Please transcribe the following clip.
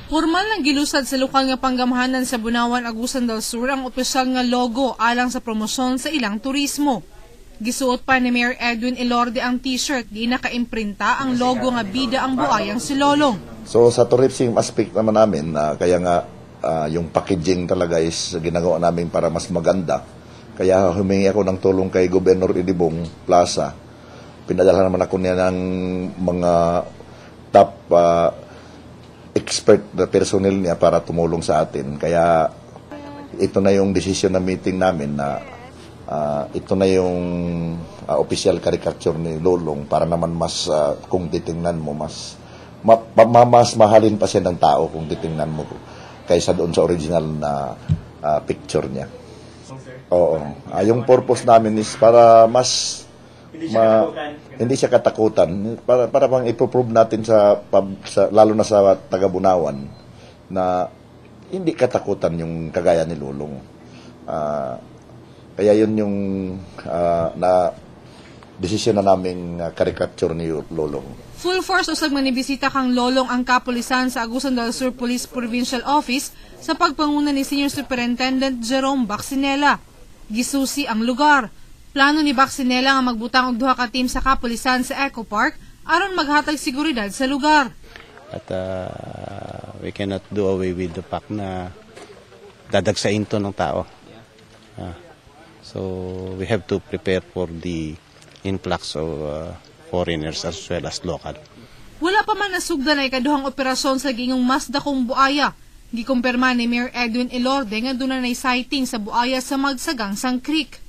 Formal nang gilusad sa lokal nga panggamahanan sa Bunawan, Agusan del Sur ang opisyal nga logo alang sa promosyon sa ilang turismo. Gisuot pa ni Mayor Edwin Elorde ang t-shirt di nakaimprinta ang logo nga bida ang buayang si Lolong. So sa tourism aspect naman namin, kaya nga yung packaging talaga is ginagawa namin para mas maganda. Kaya humingi ako ng tulong kay Governor Idibong Plaza. Pinadala naman ako niya ng mga top expert na personnel niya para tumulong sa atin. Kaya ito na yung decision na meeting namin na ito na yung official caricature ni Lolong para naman mas kung titingnan mo mas mahalin pa siya ng tao kung titingnan mo kaysa doon sa original na picture niya. Oo. Yung purpose namin is para mas hindi siya katakutan para bang ipoprove natin sa lalo na sa taga-Bunawan na hindi katakutan yung kagaya ni Lolong. Kaya yun yung na desisyon na naming caricature ni Lolong. Full force usag manibisita kang Lolong ang kapulisan sa Agusan del Sur Police Provincial Office sa pagpanguna ni Senior Superintendent Jerome Bacsinela. Gisusi ang lugar. Plano ni Bacsinela nga magbutang og duha ka team sa kapulisan sa Eco Park aron maghatag seguridad sa lugar. At we cannot do away with the fact na dadagsain to ng tao. So we have to prepare for the influx of foreigners as well as local. Wala pa man nasugdan ay kaduhang operasyon sa gingong mas dakong buaya. Gikumpirma ni Mayor Edwin Elorde nga doon na sighting sa buaya sa Magsagangsang Creek.